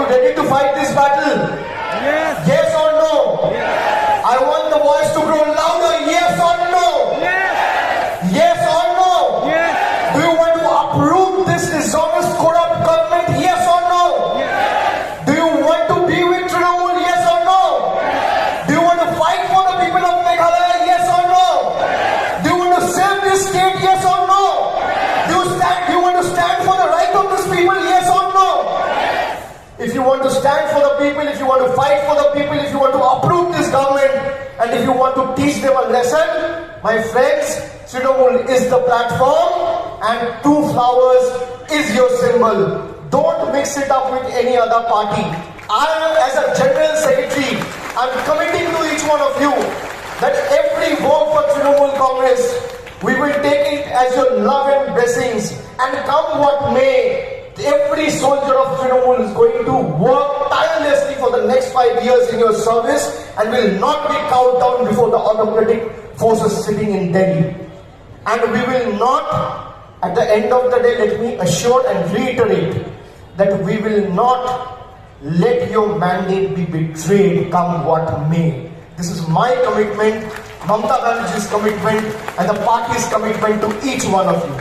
ready to fight this battle? Yes. Yes or no? Yes. I want the voice to grow louder. Yes or no? Yes. Yes or no? Yes. Do you want to uproot this dishonest, corrupt government? Yes or no? Yes. Do you want to be with Trinamool? Yes or no? Do you want to fight for the people of Meghalaya? Yes or no? Do you want to save this state? Yes or no? Do you want to stand for the right of these people? Yes or no? If you want to stand for the people, if you want to fight for the people, if you want to uproot this government, and if you want to teach them a lesson, my friends, Trinamool is the platform and two flowers is your symbol. Don't mix it up with any other party. I, as a General Secretary, I'm committing to each one of you that every vote for Trinamool Congress, we will take it as your love and blessings, and come what may, every soldier of Trinamool is going to work tirelessly for the next 5 years in your service and will not be cowed down before the autocratic forces sitting in Delhi. And we will not, at the end of the day, let me assure and reiterate that we will not let your mandate be betrayed, come what may. This is my commitment, Mamata Banerjee's commitment, and the party's commitment to each one of you.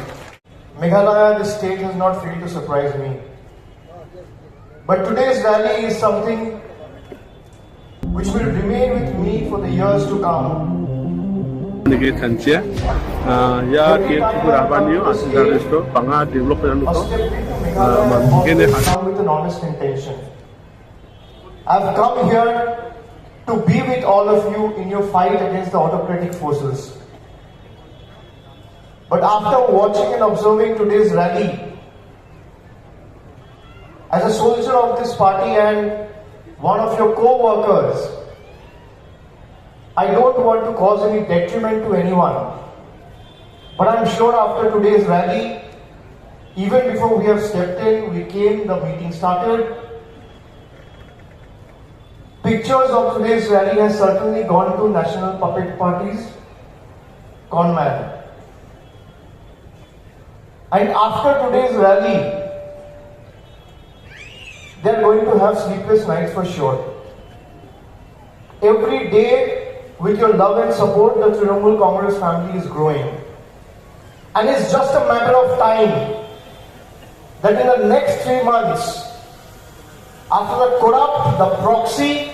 Meghalaya, the state has not failed to surprise me. But today's rally is something which will remain with me for the years to come. Negosiasinya, ya TMC Rabanio, Asidaresto, Panga development Come with an honest intention. I've come here to be with all of you in your fight against the autocratic forces. But after watching and observing today's rally, as a soldier of this party and one of your co-workers, I don't want to cause any detriment to anyone. But I'm sure after today's rally, even before we have stepped in, we came, the meeting started. Pictures of today's rally has certainly gone to national puppet parties, conman. And after today's rally, they are going to have sleepless nights for sure. Every day, with your love and support, the Trinamool Congress family is growing. And it's just a matter of time that in the next 3 months, after the corrupt, the proxy,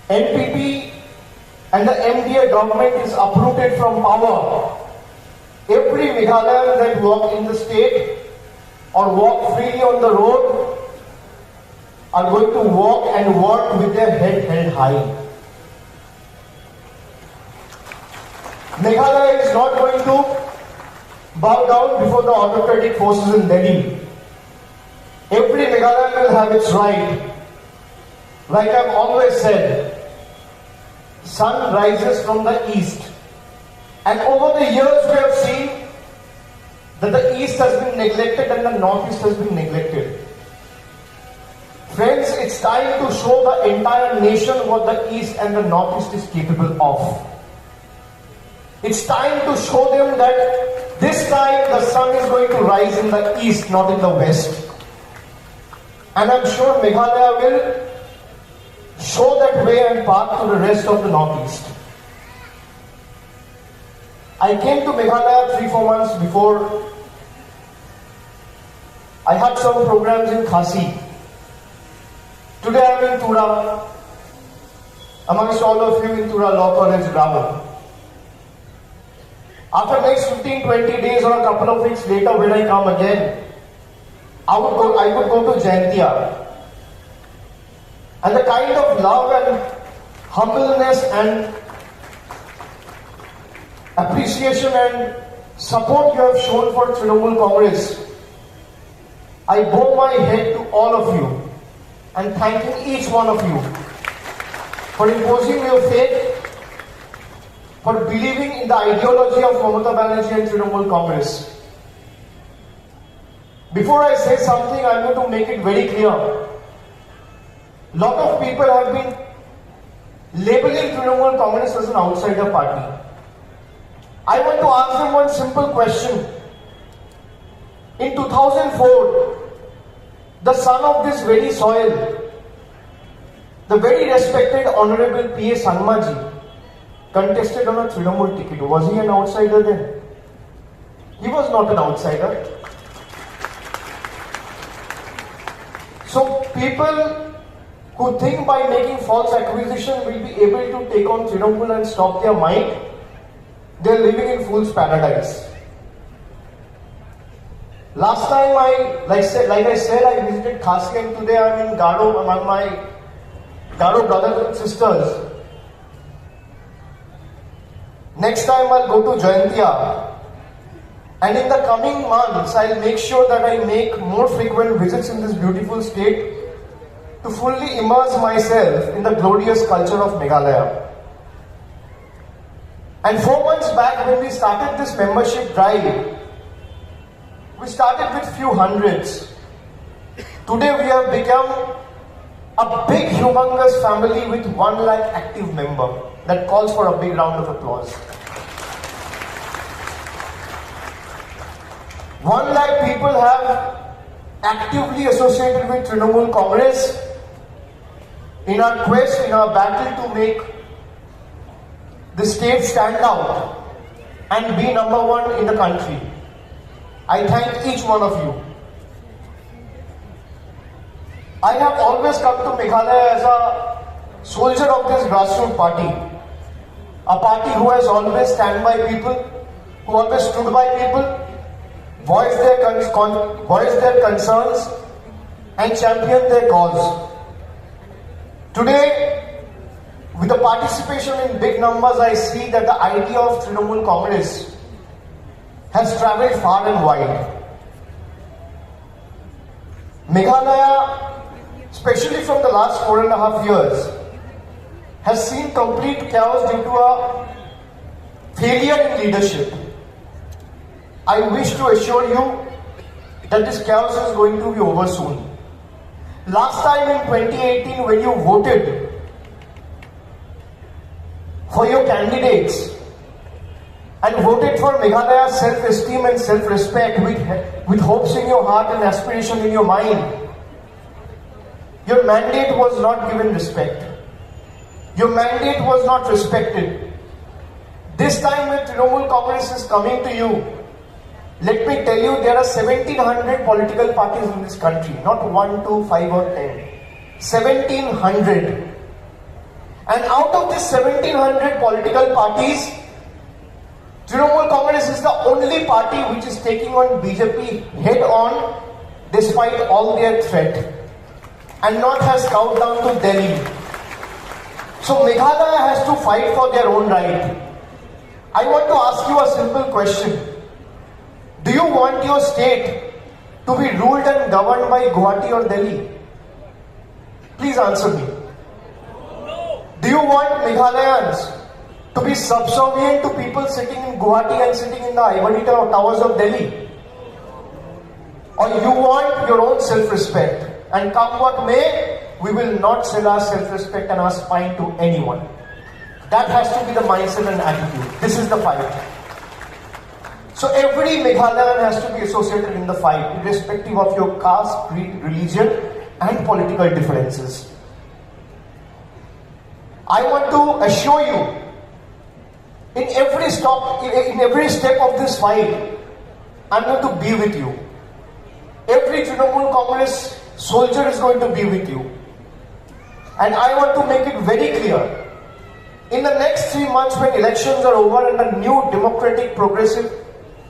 NPP and the MDA government is uprooted from power, every Meghalayan that walk in the state or walk freely on the road are going to walk and work with their head held high. Meghalaya is not going to bow down before the autocratic forces in Delhi. Every Meghalayan will have its right. Like I've always said, sun rises from the east. And over the years we have seen that the east has been neglected and the northeast has been neglected. Friends, it's time to show the entire nation what the east and the northeast is capable of. It's time to show them that this time the sun is going to rise in the east, not in the west. And I'm sure Meghalaya will show that way and path to the rest of the northeast. I came to Meghalaya 3-4 months before. I had some programs in Khasi. Today I am in Tura, amongst all of you in Tura Law College ground. After next 15-20 days or a couple of weeks later when I come again, I would go to Jaintia. And the kind of love and humbleness and appreciation and support you have shown for Trinamool Congress, I bow my head to all of you and thanking each one of you for imposing your faith, for believing in the ideology of Mamata Banerjee and Trinamool Congress. Before I say something, I'm going to make it very clear. Lot of people have been labeling Trinamool Congress as an outsider party. I want to ask them one simple question. In 2004, the son of this very soil, the very respected Honorable P.A. Sangmaji, contested on a Trinamool ticket. Was he an outsider then? He was not an outsider. So people who think by making false accusation will be able to take on Trinamool and stop their mind, they're living in fool's paradise. Last time I visited Khasi, and today I'm in Garo among my Garo brothers and sisters. Next time I'll go to Jayantia. And in the coming months, I'll make sure that I make more frequent visits in this beautiful state to fully immerse myself in the glorious culture of Meghalaya. And 4 months back, when we started this membership drive, we started with few hundreds. Today we have become a big, humongous family with 1 lakh active member. That calls for a big round of applause. 1 lakh people have actively associated with Trinamool Congress in our quest, in our battle to make the state stand out and be number 1 in the country. I thank each one of you. I have always come to Meghalaya as a soldier of this grassroots party. A party who has always stand by people, who always stood by people, voiced their concerns and championed their cause. Today, with the participation in big numbers, I see that the idea of Trinamool Congress has travelled far and wide. Meghalaya, especially from the last 4.5 years, has seen complete chaos due to a failure in leadership. I wish to assure you that this chaos is going to be over soon. Last time in 2018, when you voted for your candidates and voted for Meghalaya's self-esteem and self-respect with hopes in your heart and aspiration in your mind, your mandate was not given respect. Your mandate was not respected. This time when Trinamool Congress is coming to you, let me tell you, there are 1700 political parties in this country, not 1, 2, 5 or 10. 1700. And out of these 1700 political parties, Trinamool Congress is the only party which is taking on BJP head on despite all their threat and not has scouted down to Delhi. So Meghalaya has to fight for their own right. I want to ask you a simple question. Do you want your state to be ruled and governed by Guwahati or Delhi? Please answer me. Do you want Meghalayans to be subservient to people sitting in Guwahati and sitting in the ivory towers of Delhi? Or you want your own self-respect? And come what may, we will not sell our self-respect and our spine to anyone. That has to be the mindset and attitude. This is the fight. So every Meghalayan has to be associated in the fight, irrespective of your caste, creed, religion and political differences. I want to assure you, in every step of this fight, I'm going to be with you. Every Trinamool Congress soldier is going to be with you. And I want to make it very clear, in the next 3 months when elections are over and a new democratic progressive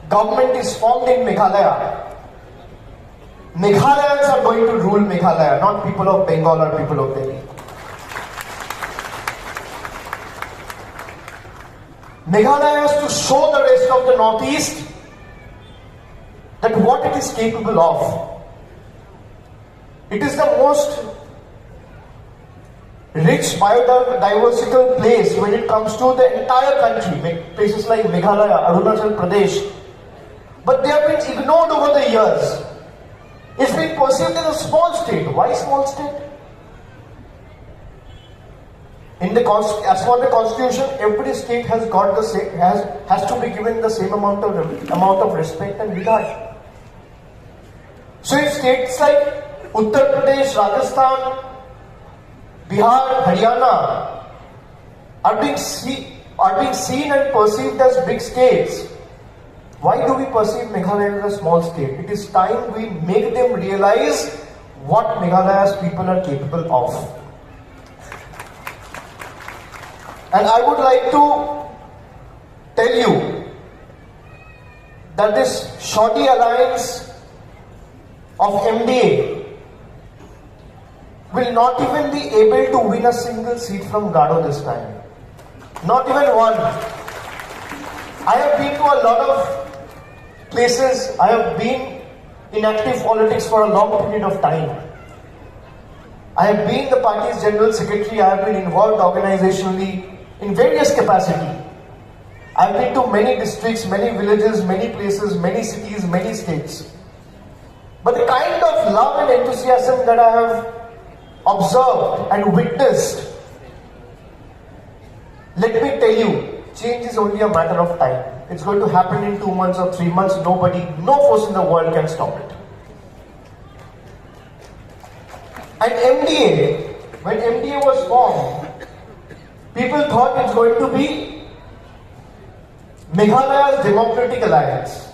government is formed in Meghalaya, Meghalayans are going to rule Meghalaya, not people of Bengal or people of Delhi. Meghalaya has to show the rest of the Northeast that what it is capable of. It is the most rich biodiversical place when it comes to the entire country, places like Meghalaya, Arunachal Pradesh. But they have been ignored over the years. It's been perceived as a small state. Why small state? As for the constitution, every state has got the same, has to be given the same amount of respect and regard. So if states like Uttar Pradesh, Rajasthan, Bihar, Haryana are being seen and perceived as big states. Why do we perceive Meghalaya as a small state? It is time we make them realize what Meghalaya's people are capable of. And I would like to tell you that this shoddy alliance of MDA will not even be able to win a single seat from Gado this time. Not even one. I have been to a lot of places. I have been in active politics for a long period of time. I have been the party's general secretary. I have been involved organizationally in various capacity. I have been to many districts, many villages, many places, many cities, many states. But the kind of love and enthusiasm that I have observed and witnessed, let me tell you, change is only a matter of time. It's going to happen in 2 months or 3 months. Nobody, no force in the world can stop it. And MDA, when MDA was formed, people thought it's going to be Meghalaya's Democratic Alliance.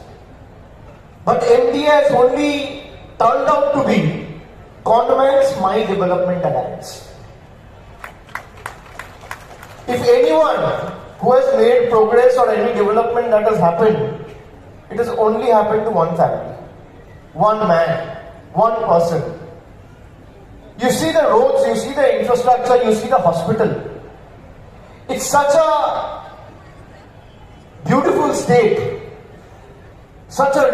But MDA has only turned out to be Conman's My Development Alliance. If anyone who has made progress or any development that has happened, it has only happened to one family, one man, one person. You see the roads, you see the infrastructure, you see the hospital. It's such a beautiful state, such a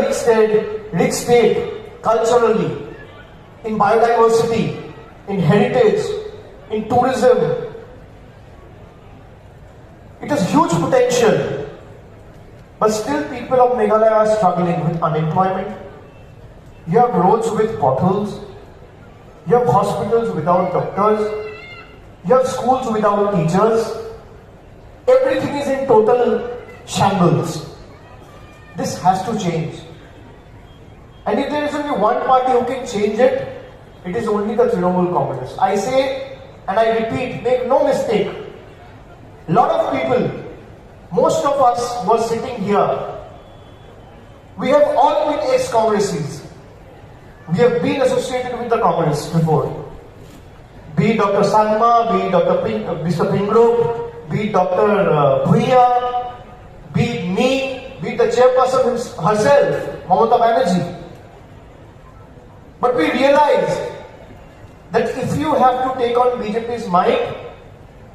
rich state culturally, in biodiversity, in heritage, in tourism. It has huge potential, but still people of Meghalaya are struggling with unemployment. You have roads with potholes, you have hospitals without doctors, you have schools without teachers. Everything is in total shambles. This has to change. And if there is only one party who can change it, it is only the Trinamool Congress. I say, and I repeat, make no mistake. A lot of people, most of us were sitting here. We have all been ex-Congresses. We have been associated with the Congress before. Be it Dr. Sangma, be it Mr. Pingrove, be it Dr. Bhuiya, be it me, be it the chairperson herself, Mamata Banerjee. But we realized that if you have to take on BJP's mic,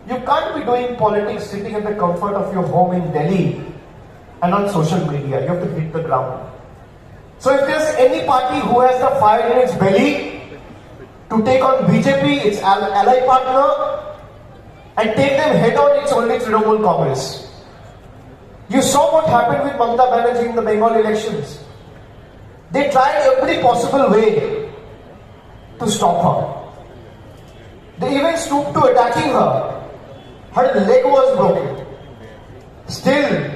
you can't be doing politics sitting in the comfort of your home in Delhi and on social media. You have to hit the ground. So if there's any party who has the fire in its belly to take on BJP, its ally partner, and take them head on, it's only Trinamool Congress. You saw what happened with Mamata Banerjee in the Bengal elections. They tried every possible way to stop her. They even stooped to attacking her. Her leg was broken. Still,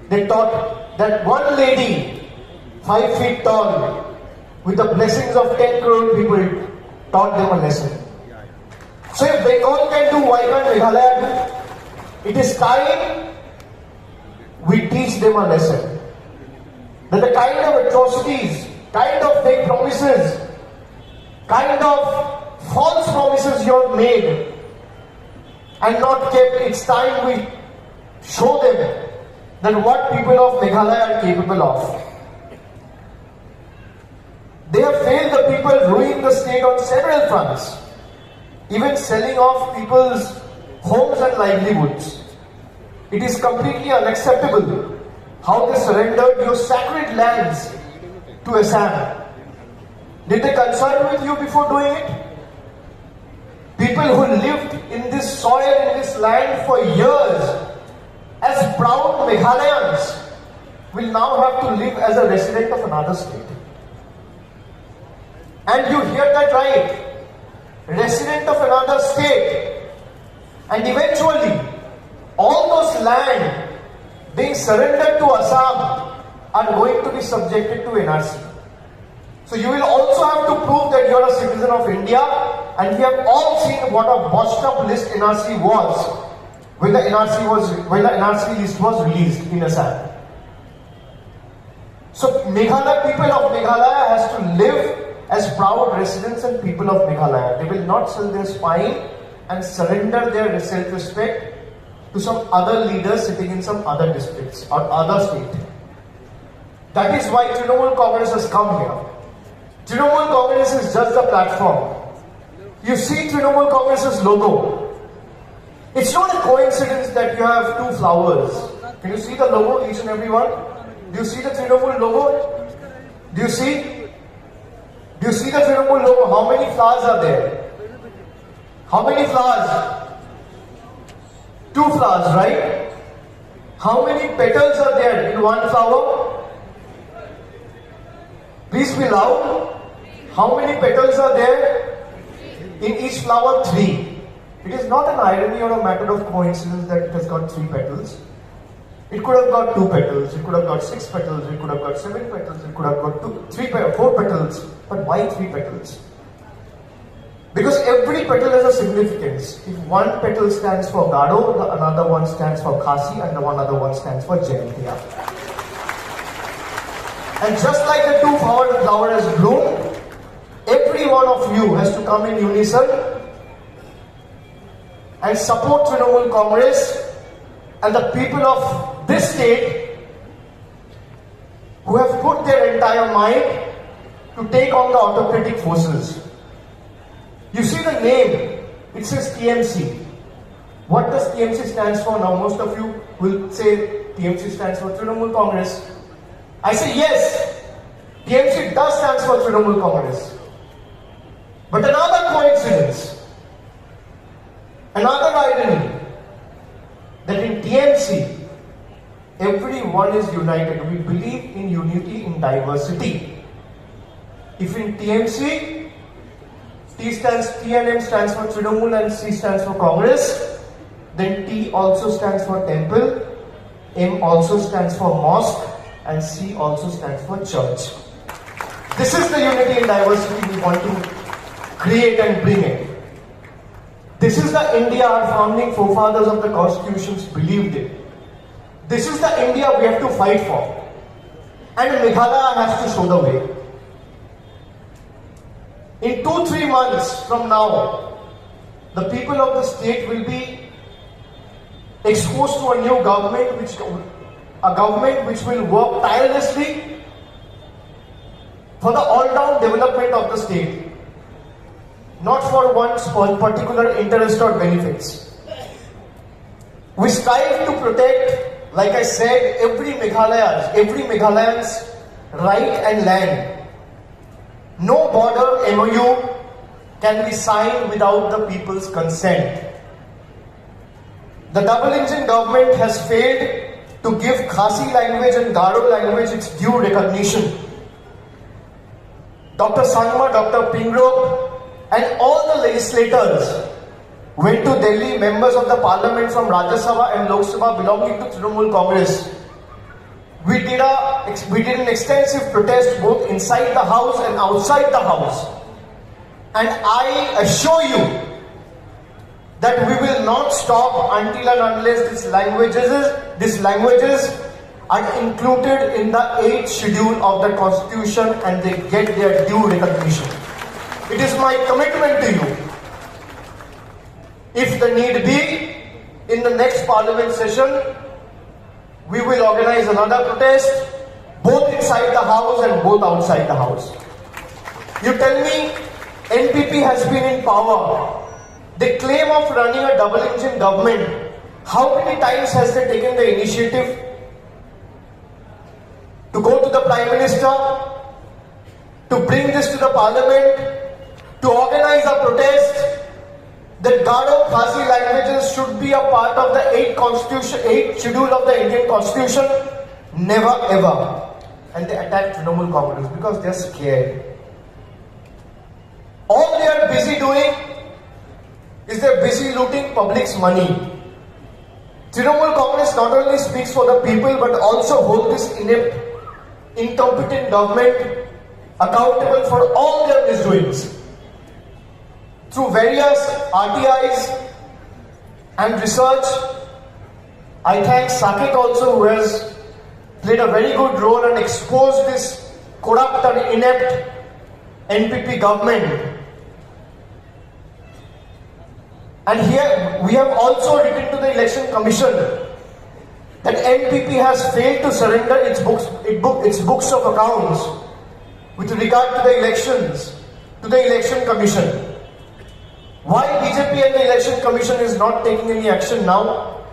they thought that one lady, 5 feet tall, with the blessings of 10 crore people, taught them a lesson. So if Bengal can do, why can't Meghalaya do? It is time we teach them a lesson. That the kind of atrocities, kind of fake promises, kind of false promises you have made and not kept, it's time we show them that what people of Meghalaya are capable of. They have failed the people, ruined the state on several fronts, even selling off people's homes and livelihoods. It is completely unacceptable how they surrendered your sacred lands to Assam. Did they consult with you before doing it? People who lived in this soil, in this land for years, as proud Meghalayans, will now have to live as a resident of another state. And you hear that right, resident of another state, and eventually all those land being surrendered to Assam are going to be subjected to NRC. So you will also have to prove that you are a citizen of India, and we have all seen what a botched up list NRC was when the NRC list was released in Assam. So Meghalaya, people of Meghalaya has to live as proud residents and people of Meghalaya. They will not sell their spine and surrender their self-respect to some other leaders sitting in some other districts or other state. That is why Trinamool Congress has come here. Trinamool Congress is just a platform. You see Trinamool Congress's logo. It's not a coincidence that you have two flowers. Can you see the logo, each and every one? Do you see the Trinamool logo? Do you see? Do you see the Trinamool logo? How many flowers are there? How many flowers? Two flowers, right? How many petals are there in one flower? Please be loud. How many petals are there? In each flower, 3. It is not an irony or a matter of coincidence that it has got 3 petals. It could have got 2 petals, it could have got 6 petals, it could have got 7 petals, it could have got 4 petals. But why 3 petals? Because every petal has a significance. If one petal stands for Garo, the another one stands for Khasi, and the other one stands for Jaintia. And just like the 2-flowered flower has bloomed, every one of you has to come in unison and support Trinamool Congress and the people of this state who have put their entire mind to take on the autocratic forces. You see the name, it says TMC. What does TMC stands for? Now most of you will say TMC stands for Trinamool Congress. I say yes, TMC does stand for Trinamool Congress. But another coincidence, another irony, that in TMC, everyone is united. We believe in unity in diversity. If in TMC, T and M stands for Trinamool and C stands for Congress, then T also stands for Temple, M also stands for Mosque, and C also stands for Church. This is the unity in diversity we want to create and bring in. This is the India our founding forefathers of the constitutions believed in. This is the India we have to fight for. And Meghalaya has to show the way. In 2-3 months from now, the people of the state will be exposed to a new government, which will work tirelessly for the all-round development of the state, not for one's particular interest or benefits. We strive to protect, like I said, every Meghalayan's right and land. No border MOU can be signed without the people's consent. The double-engine government has failed to give Khasi language and Garo language its due recognition. Dr. Sangma, Dr. Pingrok, and all the legislators went to Delhi, members of the parliament from Rajya Sabha and Lok Sabha belonging to Trinamool Congress. We did an extensive protest both inside the house and outside the house. And I assure you that we will not stop until and unless these languages are included in the 8th schedule of the Constitution and they get their due recognition. It is my commitment to you. If the need be, in the next parliament session, we will organize another protest, both inside the house and both outside the house. You tell me, NPP has been in power. They claim of running a double-engine government. How many times has they taken the initiative to go to the Prime Minister, to bring this to the Parliament, to organize a protest that Garo Khasi languages should be a part of the 8th schedule of the Indian Constitution? Never ever. And they attacked Trinamool Congress because they are scared. All they are busy doing is they are busy looting public's money. Trinamool Congress not only speaks for the people but also holds this inept, incompetent government accountable for all their misdoings. Through various RTIs and research, I thank Saket also, who has played a very good role and exposed this corrupt and inept NPP government. And here we have also written to the Election Commission that NPP has failed to surrender its books of accounts with regard to the elections to the Election Commission. Why BJP and the Election Commission is not taking any action now?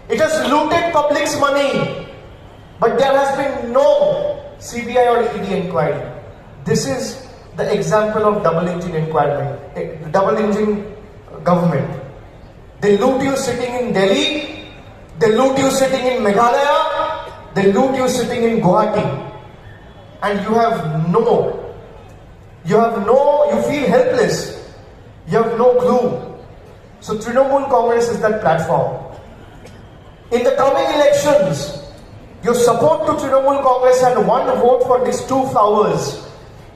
It has looted public's money, but there has been no CBI or ED inquiry. This is the example of double engine government. They loot you sitting in Delhi, they loot you sitting in Meghalaya, they loot you sitting in Guwahati, and you feel helpless, you have no clue. So Trinamool Congress is that platform. In the coming elections, your support to Trinamool Congress and one vote for these two flowers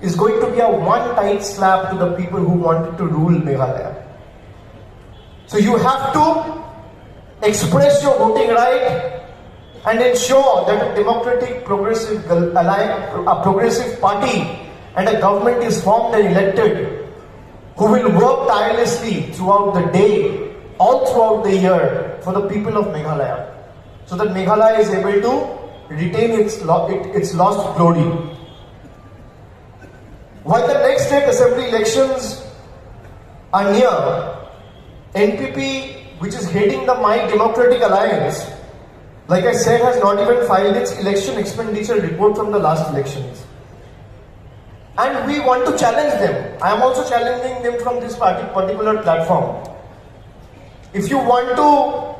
is going to be a one tight slap to the people who wanted to rule Meghalaya. So you have to express your voting right and ensure that a democratic progressive party and a government is formed and elected who will work tirelessly throughout the day, all throughout the year for the people of Meghalaya, so that Meghalaya is able to retain its lost glory. While the next state assembly elections are near, NPP, which is heading the My Democratic Alliance, like I said, has not even filed its election expenditure report from the last elections. And we want to challenge them. I am also challenging them from this particular platform. If you want to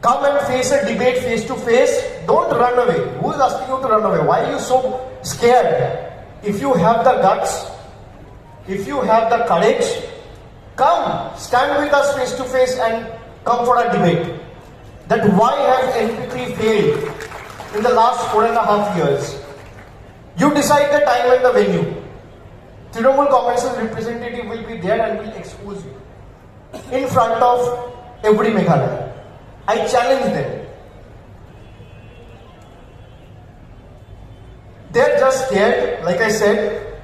come and face a debate face to face, don't run away. Who is asking you to run away? Why are you so scared? If you have the guts, if you have the courage, come, stand with us face to face and come for a debate. That why has NPP failed in the last 4.5 years? You decide the time and the venue. Trinamool Congress's representative will be there and will expose you in front of every Meghalaya. I challenge them. They're just scared, like I said.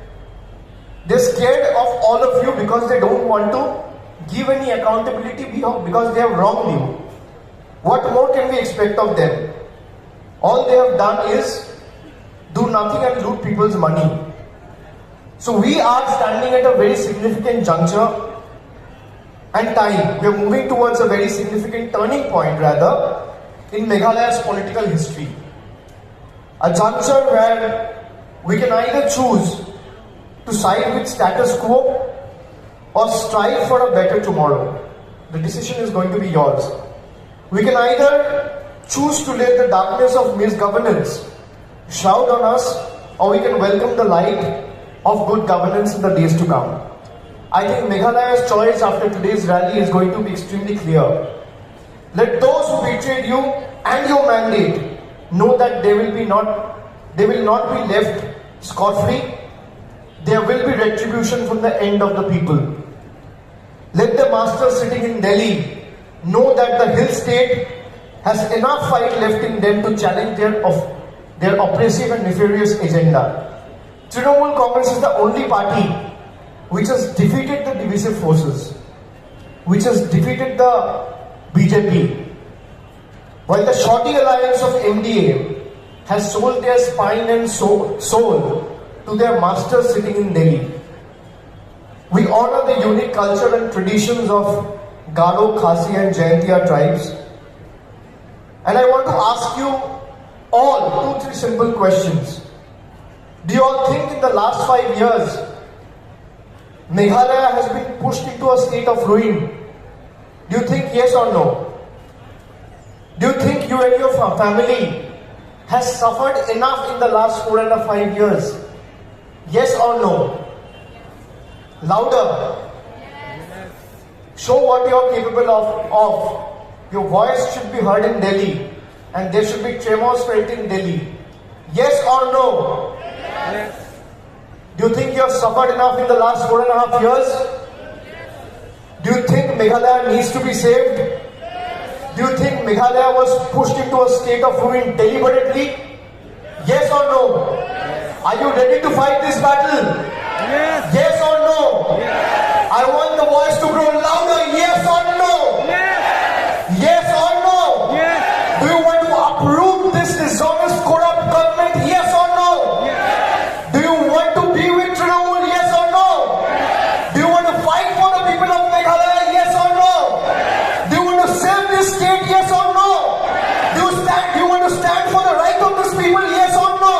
They're scared of all of you because they don't want to give any accountability because they have wronged you. What more can we expect of them? All they have done is do nothing and loot people's money. So we are standing at a very significant juncture and time. We are moving towards a very significant turning point rather in Meghalaya's political history. A juncture where we can either choose to side with status quo or strive for a better tomorrow. The decision is going to be yours. We can either choose to let the darkness of misgovernance shroud on us, or we can welcome the light of good governance in the days to come. I think Meghalaya's choice after today's rally is going to be extremely clear. Let those who betrayed you and your mandate know that they will not be left scot-free. There will be retribution from the end of the people. Let the masters sitting in Delhi know that the hill state has enough fight left in them to challenge their oppressive and nefarious agenda. Trinamool Congress is the only party which has defeated the divisive forces, which has defeated the BJP, while the shoddy alliance of MDA has sold their spine and soul to their masters sitting in Delhi. We honor the unique culture and traditions of Garo, Khasi and Jaintia tribes. And I want to ask you all 2-3 simple questions. Do you all think in the last 5 years, Meghalaya has been pushed into a state of ruin? Do you think yes or no? Do you think you and your family has suffered enough in the last 4.5 years? Yes or no? Louder. Yes. Show what you are capable of. Your voice should be heard in Delhi and there should be tremors felt in Delhi. Yes or no? Yes. Do you think you have suffered enough in the last 4.5 years? Do you think Meghalaya needs to be saved? Do you think Meghalaya was pushed into a state of ruin deliberately? Yes or no? Are you ready to fight this battle? Yes. Yes or no? I want the voice to grow louder. Yes or no? Yes. Yes or no? Yes. Do you want to uproot this dishonest, corrupt government? Yes or no? Do you want to be with Trinamool? Yes or no? Do you want to fight for the people of Meghalaya? Yes or no? Do you want to save this state? Yes or no? Do you want to stand for the right of these people? Yes or no?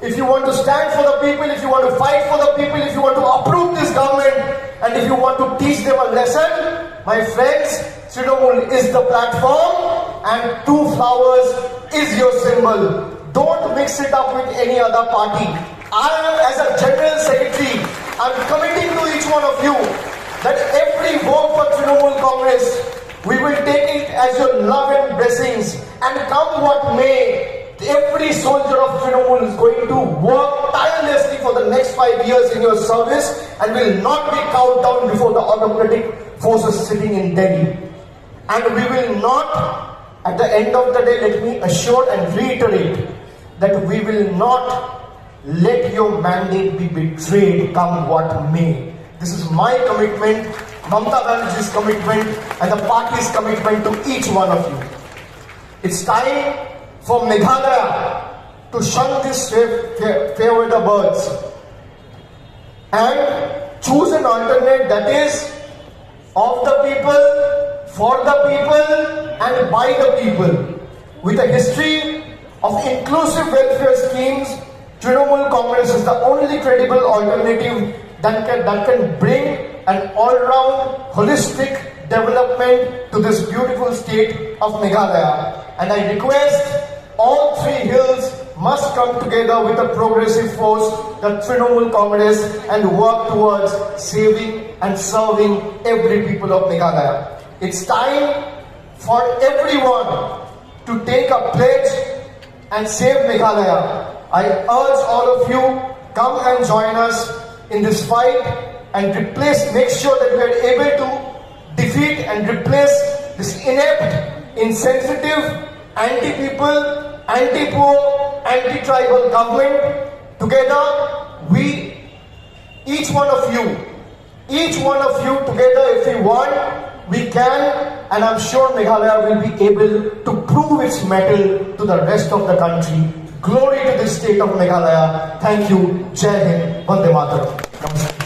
If you want to stand for the people, if you want to fight for the people, if you want to uproot this government, and if you want to teach them a lesson, my friends, Trinamool is the platform and two flowers is your symbol. Don't mix it up with any other party. I am, as a General Secretary, I'm committing to each one of you that every vote for Trinamool Congress, we will take it as your love and blessings, and come what may, every soldier of Trinamool is going to work tirelessly for the next 5 years in your service and will not be cowed down before the autocratic forces sitting in Delhi. And we will not, at the end of the day, let me assure and reiterate that we will not let your mandate be betrayed, come what may. This is my commitment, Mamata Banerjee's commitment, and the party's commitment to each one of you. It's time for Meghalaya to shun this fair weather birds and choose an alternate that is of the people, for the people, and by the people. With a history of inclusive welfare schemes, Trinamool Congress is the only credible alternative that can bring an all-round holistic development to this beautiful state of Meghalaya. And I request all three hills must come together with a progressive force, the Trinamool Congress, and work towards saving and serving every people of Meghalaya. It's time for everyone to take a pledge and save Meghalaya. I urge all of you, come and join us in this fight and make sure that we are able to defeat and replace this inept, insensitive, anti-people, anti-poor, anti-tribal government. Together, each one of you, together, if we want, we can, and I'm sure Meghalaya will be able to prove its mettle to the rest of the country. Glory to the state of Meghalaya. Thank you. Jai Hind. Vande Mataram. Namaskar.